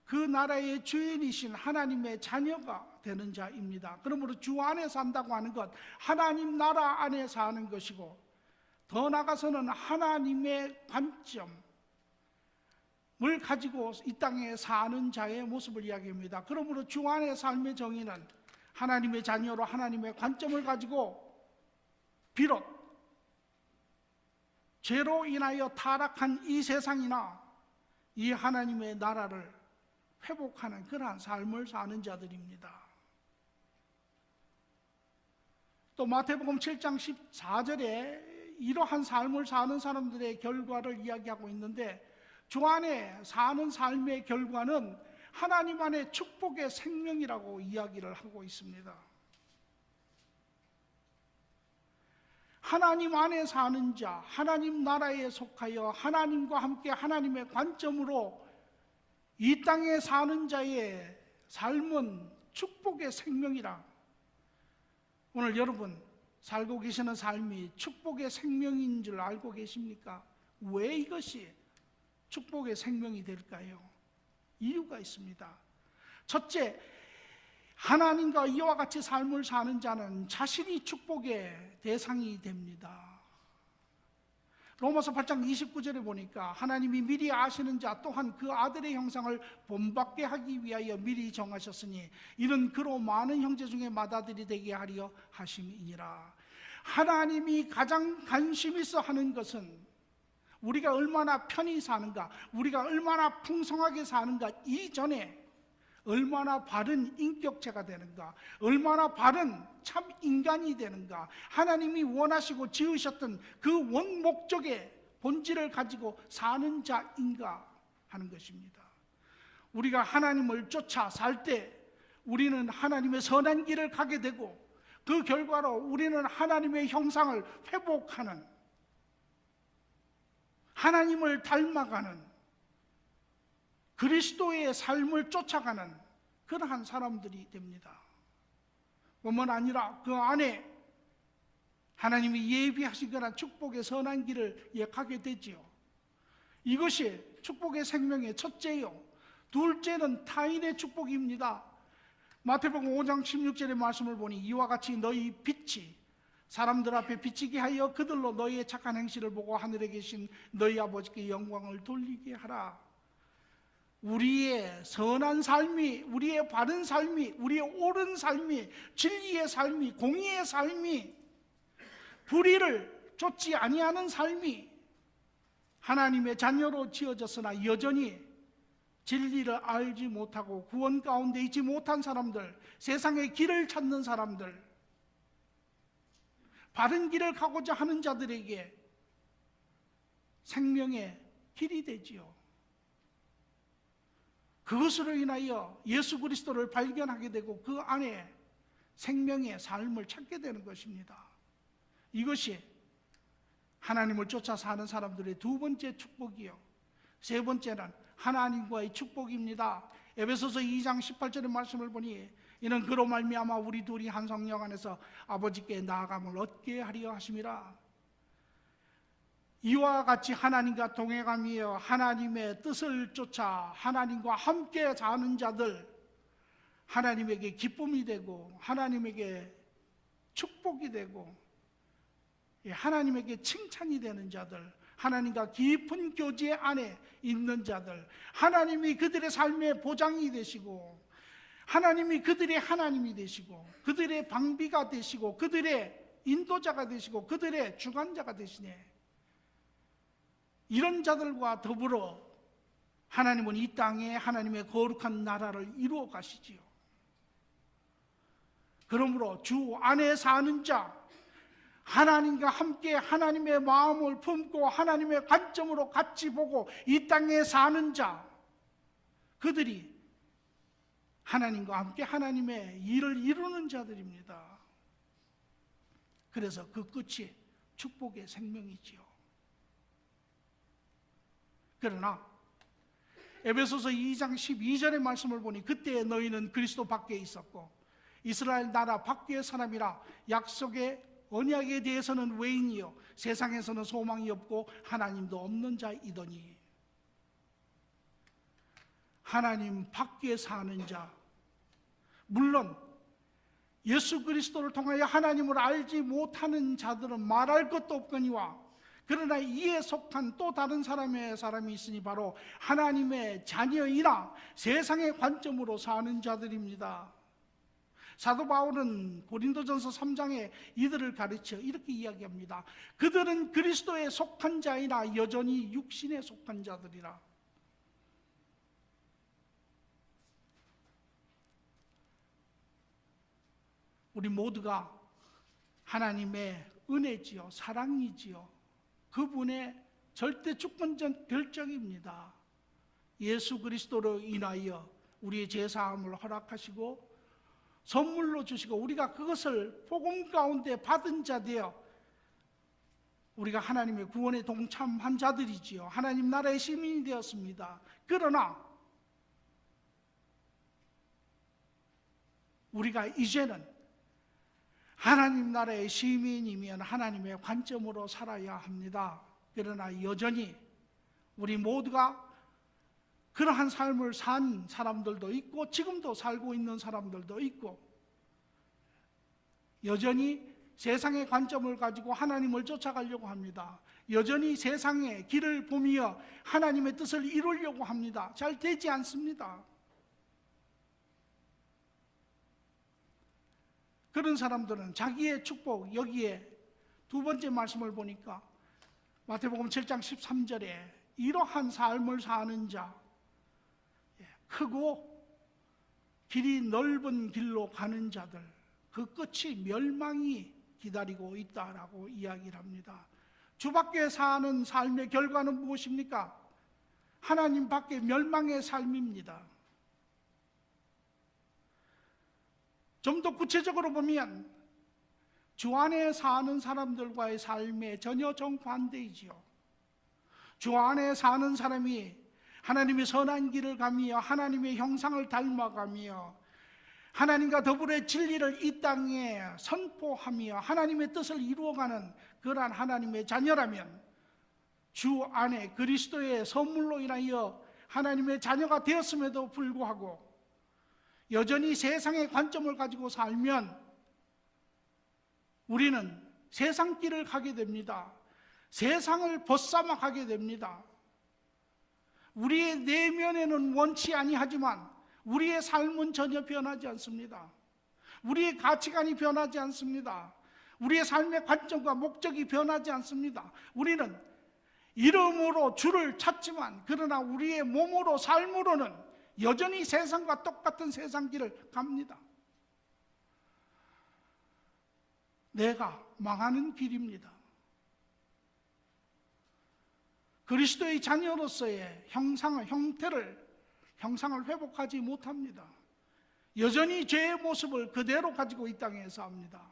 Speaker 1: 그 나라의 주인이신 하나님의 자녀가 되는 자입니다. 그러므로 주 안에 산다고 하는 것, 하나님 나라 안에 사는 것이고 더 나아가서는 하나님의 관점을 가지고 이 땅에 사는 자의 모습을 이야기합니다. 그러므로 주 안에 삶의 정의는 하나님의 자녀로 하나님의 관점을 가지고 비록 죄로 인하여 타락한 이 세상이나 이 하나님의 나라를 회복하는 그러한 삶을 사는 자들입니다. 또 마태복음 7장 14절에 이러한 삶을 사는 사람들의 결과를 이야기하고 있는데 주 안에 사는 삶의 결과는 하나님 안에 축복의 생명이라고 이야기를 하고 있습니다. 하나님 안에 사는 자, 하나님 나라에 속하여 하나님과 함께 하나님의 관점으로 이 땅에 사는 자의 삶은 축복의 생명이라. 오늘 여러분 살고 계시는 삶이 축복의 생명인 줄 알고 계십니까? 왜 이것이 축복의 생명이 될까요? 이유가 있습니다. 첫째, 하나님과 이와 같이 삶을 사는 자는 자신이 축복의 대상이 됩니다. 로마서 8장 29절에 보니까 하나님이 미리 아시는 자 또한 그 아들의 형상을 본받게 하기 위하여 미리 정하셨으니 이는 그로 많은 형제 중에 맏아들이 되게 하려 하심이니라. 하나님이 가장 관심 있어 하는 것은 우리가 얼마나 편히 사는가, 우리가 얼마나 풍성하게 사는가 이전에 얼마나 바른 인격체가 되는가, 얼마나 바른 참 인간이 되는가, 하나님이 원하시고 지으셨던 그 원목적의 본질을 가지고 사는 자인가 하는 것입니다. 우리가 하나님을 쫓아 살 때 우리는 하나님의 선한 길을 가게 되고 그 결과로 우리는 하나님의 형상을 회복하는, 하나님을 닮아가는, 그리스도의 삶을 쫓아가는 그러한 사람들이 됩니다. 뿐만 아니라 그 안에 하나님이 예비하신 그런 축복의 선한 길을 가게 되지요. 이것이 축복의 생명의 첫째요. 둘째는 타인의 축복입니다. 마태복음 5장 16절의 말씀을 보니 이와 같이 너희 빛이 사람들 앞에 비치게 하여 그들로 너희의 착한 행실을 보고 하늘에 계신 너희 아버지께 영광을 돌리게 하라. 우리의 선한 삶이, 우리의 바른 삶이, 우리의 옳은 삶이, 진리의 삶이, 공의의 삶이, 불의를 쫓지 아니하는 삶이 하나님의 자녀로 지어졌으나 여전히 진리를 알지 못하고 구원 가운데 있지 못한 사람들, 세상의 길을 찾는 사람들, 바른 길을 가고자 하는 자들에게 생명의 길이 되지요. 그것으로 인하여 예수 그리스도를 발견하게 되고 그 안에 생명의 삶을 찾게 되는 것입니다. 이것이 하나님을 쫓아 사는 사람들의 두 번째 축복이요. 세 번째는 하나님과의 축복입니다. 에베소서 2장 18절의 말씀을 보니 이는 그로 말미암아 우리 둘이 한 성령 안에서 아버지께 나아감을 얻게 하려 하심이라. 이와 같이 하나님과 동행하며 하나님의 뜻을 쫓아 하나님과 함께 사는 자들, 하나님에게 기쁨이 되고 하나님에게 축복이 되고 하나님에게 칭찬이 되는 자들, 하나님과 깊은 교제 안에 있는 자들, 하나님이 그들의 삶의 보장이 되시고 하나님이 그들의 하나님이 되시고 그들의 방비가 되시고 그들의 인도자가 되시고 그들의 주관자가 되시네. 이런 자들과 더불어 하나님은 이 땅에 하나님의 거룩한 나라를 이루어 가시지요. 그러므로 주 안에 사는 자, 하나님과 함께 하나님의 마음을 품고 하나님의 관점으로 같이 보고 이 땅에 사는 자, 그들이 하나님과 함께 하나님의 일을 이루는 자들입니다. 그래서 그 끝이 축복의 생명이지요. 그러나 에베소서 2장 12절의 말씀을 보니 그때 너희는 그리스도 밖에 있었고 이스라엘 나라 밖의 사람이라 약속의 언약에 대해서는 외인이요 세상에서는 소망이 없고 하나님도 없는 자이더니. 하나님 밖에 사는 자, 물론 예수 그리스도를 통하여 하나님을 알지 못하는 자들은 말할 것도 없거니와 그러나 이에 속한 또 다른 사람이 있으니 바로 하나님의 자녀이나 세상의 관점으로 사는 자들입니다. 사도 바울은 고린도전서 3장에 이들을 가르쳐 이렇게 이야기합니다. 그들은 그리스도에 속한 자이나 여전히 육신에 속한 자들이라. 우리 모두가 하나님의 은혜지요, 사랑이지요. 그분의 절대 주권적 결정입니다. 예수 그리스도로 인하여 우리의 죄사함을 허락하시고 선물로 주시고 우리가 그것을 복음 가운데 받은 자 되어 우리가 하나님의 구원에 동참한 자들이지요. 하나님 나라의 시민이 되었습니다. 그러나 우리가 이제는 하나님 나라의 시민이면 하나님의 관점으로 살아야 합니다. 그러나 여전히 우리 모두가 그러한 삶을 산 사람들도 있고 지금도 살고 있는 사람들도 있고 여전히 세상의 관점을 가지고 하나님을 쫓아가려고 합니다. 여전히 세상의 길을 보며 하나님의 뜻을 이루려고 합니다. 잘 되지 않습니다. 그런 사람들은 자기의 축복, 여기에 두 번째 말씀을 보니까 마태복음 7장 13절에 이러한 삶을 사는 자, 크고 길이 넓은 길로 가는 자들, 그 끝이 멸망이 기다리고 있다라고 이야기를 합니다. 주 밖에 사는 삶의 결과는 무엇입니까? 하나님 밖에 멸망의 삶입니다. 좀 더 구체적으로 보면 주 안에 사는 사람들과의 삶에 전혀 정반대이지요. 주 안에 사는 사람이 하나님의 선한 길을 가며 하나님의 형상을 닮아가며 하나님과 더불어 진리를 이 땅에 선포하며 하나님의 뜻을 이루어가는 그러한 하나님의 자녀라면, 주 안에 그리스도의 선물로 인하여 하나님의 자녀가 되었음에도 불구하고 여전히 세상의 관점을 가지고 살면 우리는 세상 길을 가게 됩니다. 세상을 벗삼아 가게 됩니다. 우리의 내면에는 원치 아니하지만 우리의 삶은 전혀 변하지 않습니다. 우리의 가치관이 변하지 않습니다. 우리의 삶의 관점과 목적이 변하지 않습니다. 우리는 이름으로 주를 찾지만 그러나 우리의 몸으로 삶으로는 여전히 세상과 똑같은 세상 길을 갑니다. 내가 망하는 길입니다. 그리스도의 자녀로서의 형상을 회복하지 못합니다. 여전히 죄의 모습을 그대로 가지고 이 땅에 삽니다.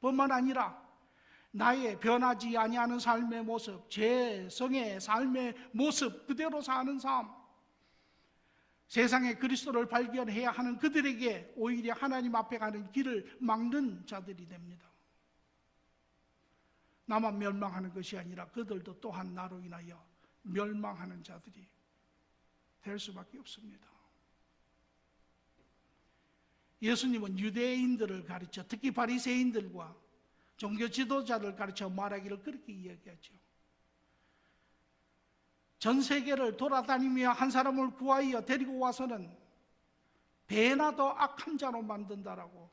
Speaker 1: 뿐만 아니라 나의 변하지 아니하는 삶의 모습, 죄성의 삶의 모습 그대로 사는 삶, 세상에 그리스도를 발견해야 하는 그들에게 오히려 하나님 앞에 가는 길을 막는 자들이 됩니다. 나만 멸망하는 것이 아니라 그들도 또한 나로 인하여 멸망하는 자들이 될 수밖에 없습니다. 예수님은 유대인들을 가르쳐, 특히 바리새인들과 종교 지도자를 가르쳐 말하기를 그렇게 이야기하죠. 전 세계를 돌아다니며 한 사람을 구하여 데리고 와서는 배나 더 악한 자로 만든다라고,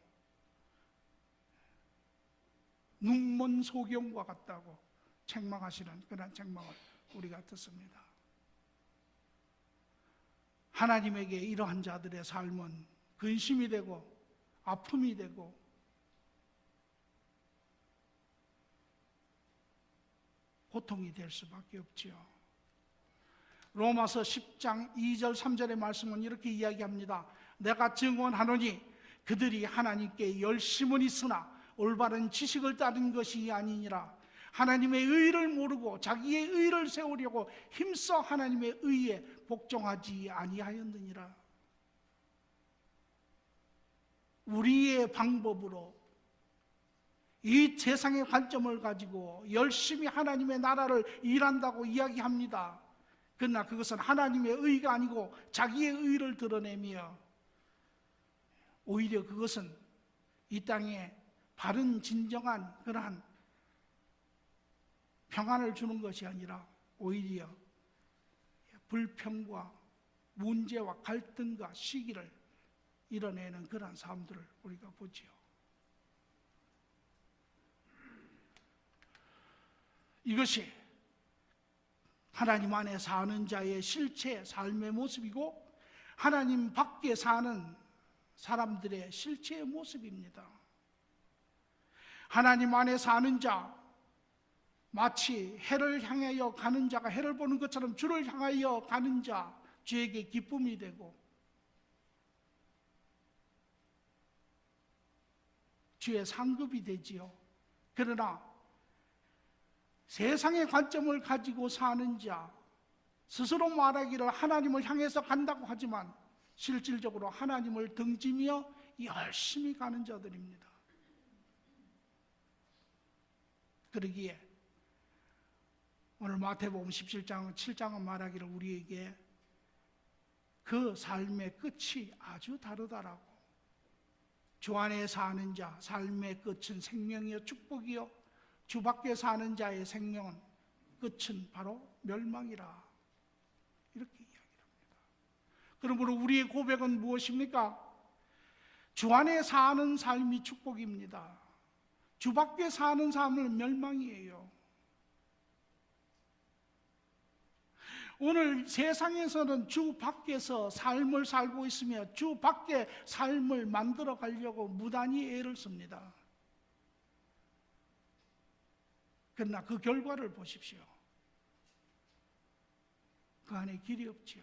Speaker 1: 눈먼 소경과 같다고 책망하시는 그런 책망을 우리가 듣습니다. 하나님에게 이러한 자들의 삶은 근심이 되고 아픔이 되고 고통이 될 수밖에 없지요. 로마서 10장 2절 3절의 말씀은 이렇게 이야기합니다. 내가 증언하노니 그들이 하나님께 열심은 있으나 올바른 지식을 따른 것이 아니니라. 하나님의 의를 모르고 자기의 의를 세우려고 힘써 하나님의 의에 복종하지 아니하였느니라. 우리의 방법으로 이 세상의 관점을 가지고 열심히 하나님의 나라를 일한다고 이야기합니다. 그러나 그것은 하나님의 의가 아니고 자기의 의를 드러내며 오히려 그것은 이 땅에 바른 진정한 그러한 평안을 주는 것이 아니라 오히려 불평과 문제와 갈등과 시기를 이뤄내는 그러한 삶들을 우리가 보지요. 이것이 하나님 안에 사는 자의 실체 삶의 모습이고 하나님 밖에 사는 사람들의 실체의 모습입니다. 하나님 안에 사는 자, 마치 해를 향하여 가는 자가 해를 보는 것처럼 주를 향하여 가는 자, 주에게 기쁨이 되고 주의 상급이 되지요. 그러나 세상의 관점을 가지고 사는 자, 스스로 말하기를 하나님을 향해서 간다고 하지만 실질적으로 하나님을 등지며 열심히 가는 자들입니다. 그러기에 오늘 마태복음 17장 7장은 말하기를 우리에게 그 삶의 끝이 아주 다르다라고, 주 안에 사는 자 삶의 끝은 생명이요 축복이요 주 밖에 사는 자의 생명은 끝은 바로 멸망이라. 이렇게 이야기합니다. 그러므로 우리의 고백은 무엇입니까? 주 안에 사는 삶이 축복입니다. 주 밖에 사는 삶은 멸망이에요. 오늘 세상에서는 주 밖에서 삶을 살고 있으며 주 밖에 삶을 만들어 가려고 무단히 애를 씁니다. 그러나 그 결과를 보십시오. 그 안에 길이 없지요.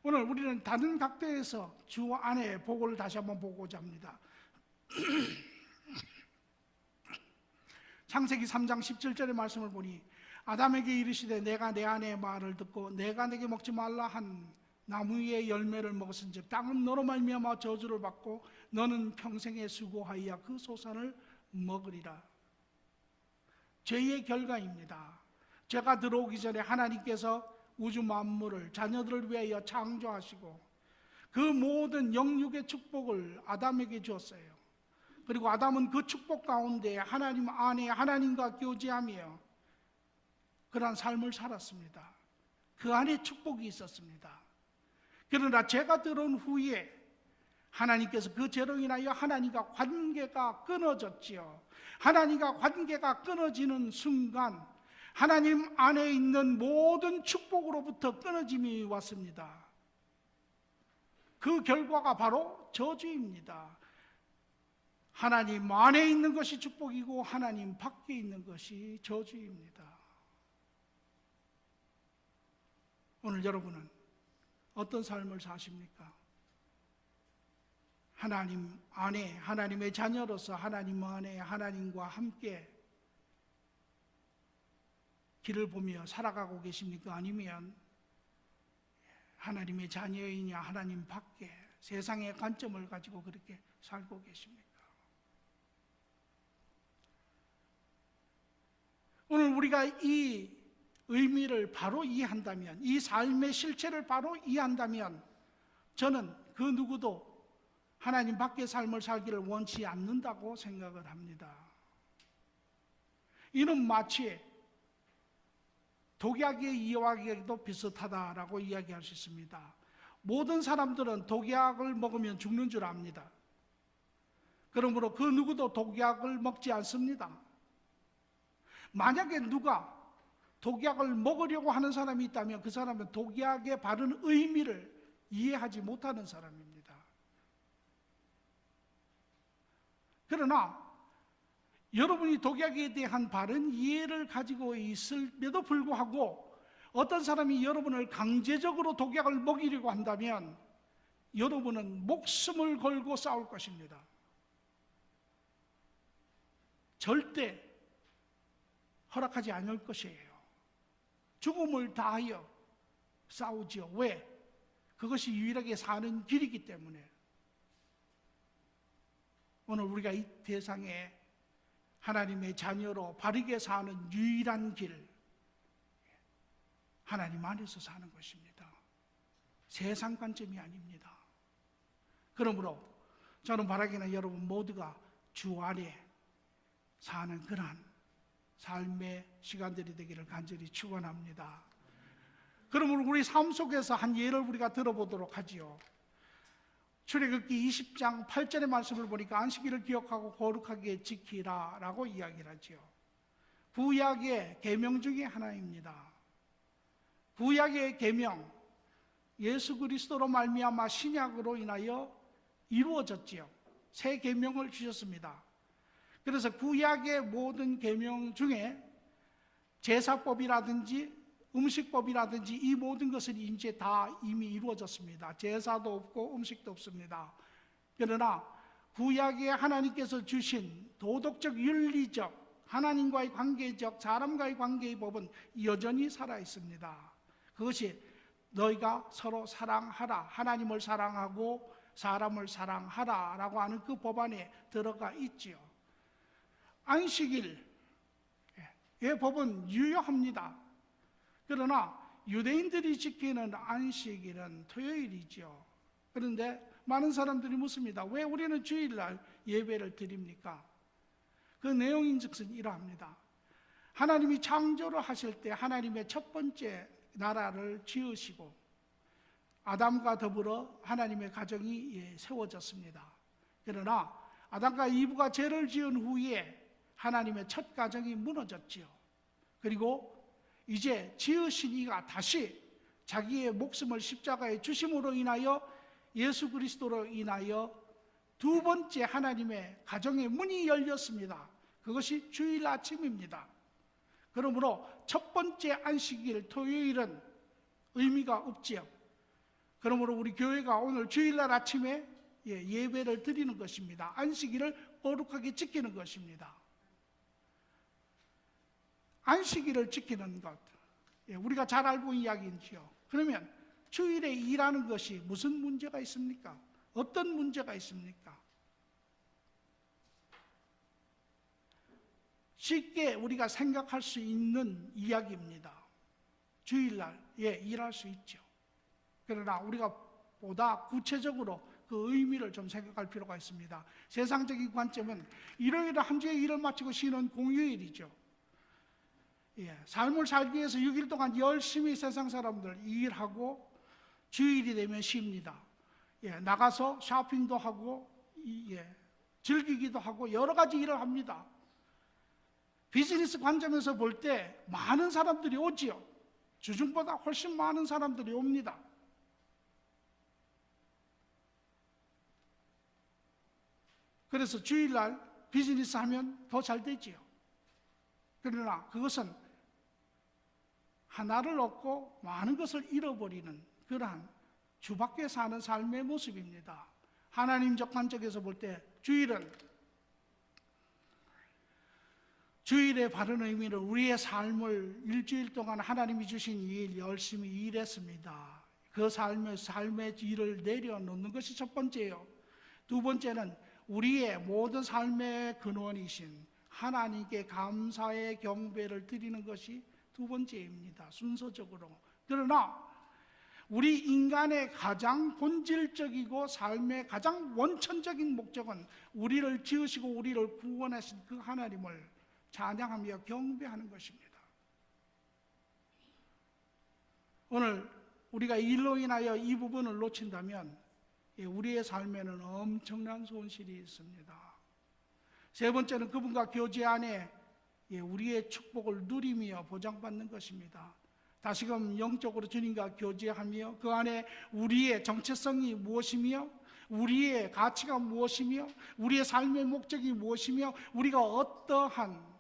Speaker 1: 오늘 우리는 다른 각도에서 주 안의 복을 다시 한번 보고자 합니다. 창세기 3장 17절의 말씀을 보니 아담에게 이르시되 내가 내 아내의 말을 듣고 내가 내게 먹지 말라 한 나무의 열매를 먹었은즉 땅은 너로 말미암아 저주를 받고 너는 평생에 수고하여 그 소산을 먹으리라. 죄의 결과입니다. 죄가 들어오기 전에 하나님께서 우주 만물을 자녀들을 위하여 창조하시고 그 모든 영육의 축복을 아담에게 주었어요. 그리고 아담은 그 축복 가운데 하나님 안에 하나님과 교제하며 그러한 삶을 살았습니다. 그 안에 축복이 있었습니다. 그러나 죄가 들어온 후에 하나님께서 그 죄로 인하여 하나님과 관계가 끊어졌지요. 하나님과 관계가 끊어지는 순간 하나님 안에 있는 모든 축복으로부터 끊어짐이 왔습니다. 그 결과가 바로 저주입니다. 하나님 안에 있는 것이 축복이고 하나님 밖에 있는 것이 저주입니다. 오늘 여러분은 어떤 삶을 사십니까? 하나님 안에 하나님의 자녀로서 하나님 안에 하나님과 함께 길을 보며 살아가고 계십니까? 아니면 하나님의 자녀이냐 하나님 밖에 세상의 관점을 가지고 그렇게 살고 계십니까? 오늘 우리가 이 의미를 바로 이해한다면, 이 삶의 실체를 바로 이해한다면 저는 그 누구도 하나님 밖의 삶을 살기를 원치 않는다고 생각을 합니다. 이는 마치 독약의 이야기도 비슷하다라고 이야기할 수 있습니다. 모든 사람들은 독약을 먹으면 죽는 줄 압니다. 그러므로 그 누구도 독약을 먹지 않습니다. 만약에 누가 독약을 먹으려고 하는 사람이 있다면 그 사람은 독약의 바른 의미를 이해하지 못하는 사람입니다. 그러나 여러분이 독약에 대한 바른 이해를 가지고 있음에도 불구하고 어떤 사람이 여러분을 강제적으로 독약을 먹이려고 한다면 여러분은 목숨을 걸고 싸울 것입니다. 절대 허락하지 않을 것이에요. 죽음을 다하여 싸우지요. 왜? 그것이 유일하게 사는 길이기 때문에. 오늘 우리가 이 세상에 하나님의 자녀로 바르게 사는 유일한 길, 하나님 안에서 사는 것입니다. 세상 관점이 아닙니다. 그러므로 저는 바라기는 여러분 모두가 주 안에 사는 그러한 삶의 시간들이 되기를 간절히 축원합니다. 그러므로 우리 삶 속에서 한 예를 우리가 들어보도록 하지요. 출애굽기 20장 8절의 말씀을 보니까 안식일을 기억하고 거룩하게 지키라 라고 이야기를 하지요. 구약의 계명 중에 하나입니다. 구약의 계명, 예수 그리스도로 말미암아 신약으로 인하여 이루어졌지요. 새 계명을 주셨습니다. 그래서 구약의 모든 계명 중에 제사법이라든지 음식법이라든지 이 모든 것은 이제 다 이미 이루어졌습니다. 제사도 없고 음식도 없습니다. 그러나 구약에 하나님께서 주신 도덕적, 윤리적, 하나님과의 관계적, 사람과의 관계의 법은 여전히 살아 있습니다. 그것이 너희가 서로 사랑하라, 하나님을 사랑하고 사람을 사랑하라 라고 하는 그 법 안에 들어가 있지요. 안식일의 법은 유효합니다. 그러나 유대인들이 지키는 안식일은 토요일이죠. 그런데 많은 사람들이 묻습니다. 왜 우리는 주일날 예배를 드립니까? 그 내용인즉슨 이러합니다. 하나님이 창조를 하실 때 하나님의 첫 번째 나라를 지으시고 아담과 더불어 하나님의 가정이 세워졌습니다. 그러나 아담과 이브가 죄를 지은 후에 하나님의 첫 가정이 무너졌지요. 그리고 이제 지으신 이가 다시 자기의 목숨을 십자가에 주심으로 인하여 예수 그리스도로 인하여 두 번째 하나님의 가정의 문이 열렸습니다. 그것이 주일 아침입니다. 그러므로 첫 번째 안식일 토요일은 의미가 없지요. 그러므로 우리 교회가 오늘 주일날 아침에 예배를 드리는 것입니다. 안식일을 거룩하게 지키는 것입니다. 안식일을 지키는 것, 우리가 잘 알고 이야기인지요. 그러면 주일에 일하는 것이 무슨 문제가 있습니까? 어떤 문제가 있습니까? 쉽게 우리가 생각할 수 있는 이야기입니다. 주일날 일할 수 있죠. 그러나 우리가 보다 구체적으로 그 의미를 좀 생각할 필요가 있습니다. 세상적인 관점은 일요일에 한 주의 일을 마치고 쉬는 공휴일이죠. 삶을 살기 위해서 6일 동안 열심히 세상 사람들 일하고 주일이 되면 쉽니다. 나가서 쇼핑도 하고 즐기기도 하고 여러 가지 일을 합니다. 비즈니스 관점에서 볼 때 많은 사람들이 오지요. 주중보다 훨씬 많은 사람들이 옵니다. 그래서 주일날 비즈니스 하면 더 잘 되지요. 그러나 그것은 하나를 얻고 많은 것을 잃어버리는 그러한 주밖에 사는 삶의 모습입니다. 하나님적 관점에서 볼 때 주일의 바른 의미는 우리의 삶을 일주일 동안 하나님이 주신 일 열심히 일했습니다. 그 삶의 일을 내려놓는 것이 첫 번째예요. 두 번째는 우리의 모든 삶의 근원이신 하나님께 감사의 경배를 드리는 것이 두 번째입니다. 순서적으로. 그러나 우리 인간의 가장 본질적이고 삶의 가장 원천적인 목적은 우리를 지으시고 우리를 구원하신 그 하나님을 찬양하며 경배하는 것입니다. 오늘 우리가 일로 인하여 이 부분을 놓친다면 우리의 삶에는 엄청난 손실이 있습니다. 세 번째는 그분과 교제 안에 우리의 축복을 누리며 보장받는 것입니다. 다시금 영적으로 주님과 교제하며 그 안에 우리의 정체성이 무엇이며 우리의 가치가 무엇이며 우리의 삶의 목적이 무엇이며 우리가 어떠한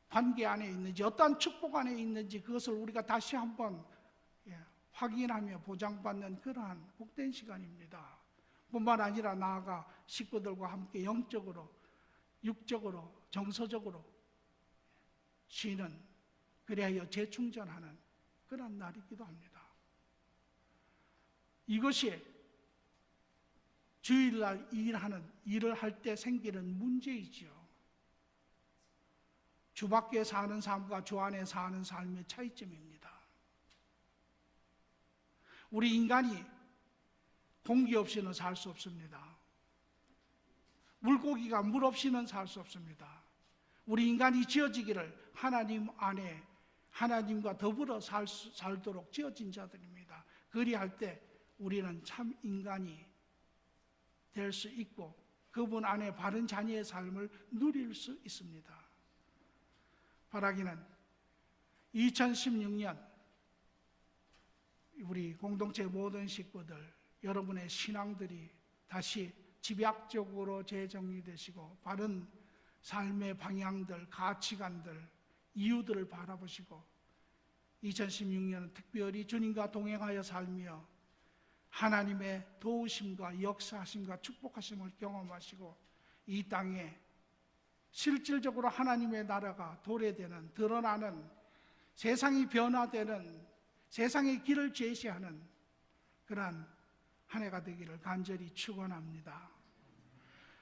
Speaker 1: 관계 안에 있는지 어떠한 축복 안에 있는지 그것을 우리가 다시 한번 확인하며 보장받는 그러한 복된 시간입니다. 뿐만 아니라 나아가 식구들과 함께 영적으로 육적으로 정서적으로 쉬는 그리하여 재충전하는 그런 날이기도 합니다. 이것이 주일날 일을 할 때 생기는 문제이지요. 주 밖에 사는 삶과 주 안에 사는 삶의 차이점입니다. 우리 인간이 공기 없이는 살 수 없습니다. 물고기가 물 없이는 살 수 없습니다. 우리 인간이 지어지기를 하나님 안에 하나님과 더불어 살도록 지어진 자들입니다. 그리할 때 우리는 참 인간이 될 수 있고 그분 안에 바른 자녀의 삶을 누릴 수 있습니다. 바라기는 2016년 우리 공동체 모든 식구들 여러분의 신앙들이 다시 집약적으로 재정리되시고 바른 삶의 방향들, 가치관들, 이유들을 바라보시고 2016년은 특별히 주님과 동행하여 살며 하나님의 도우심과 역사하심과 축복하심을 경험하시고 이 땅에 실질적으로 하나님의 나라가 도래되는, 드러나는, 세상이 변화되는, 세상의 길을 제시하는 그러한 한 해가 되기를 간절히 축원합니다.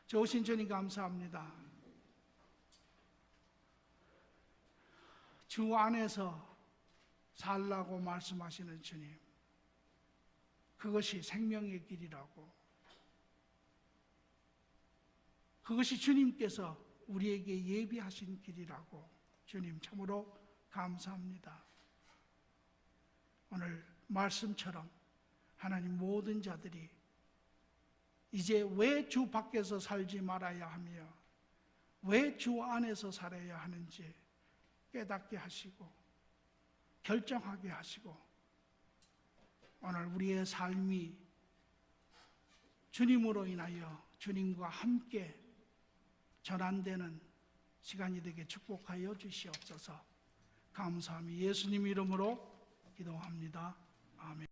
Speaker 1: 좋으신 주님 감사합니다. 주 안에서 살라고 말씀하시는 주님, 그것이 생명의 길이라고, 그것이 주님께서 우리에게 예비하신 길이라고, 주님 참으로 감사합니다. 오늘 말씀처럼 하나님, 모든 자들이 이제 왜 주 밖에서 살지 말아야 하며 왜 주 안에서 살아야 하는지 깨닫게 하시고 결정하게 하시고, 오늘 우리의 삶이 주님으로 인하여 주님과 함께 전환되는 시간이 되게 축복하여 주시옵소서. 감사하며 예수님 이름으로 기도합니다. 아멘.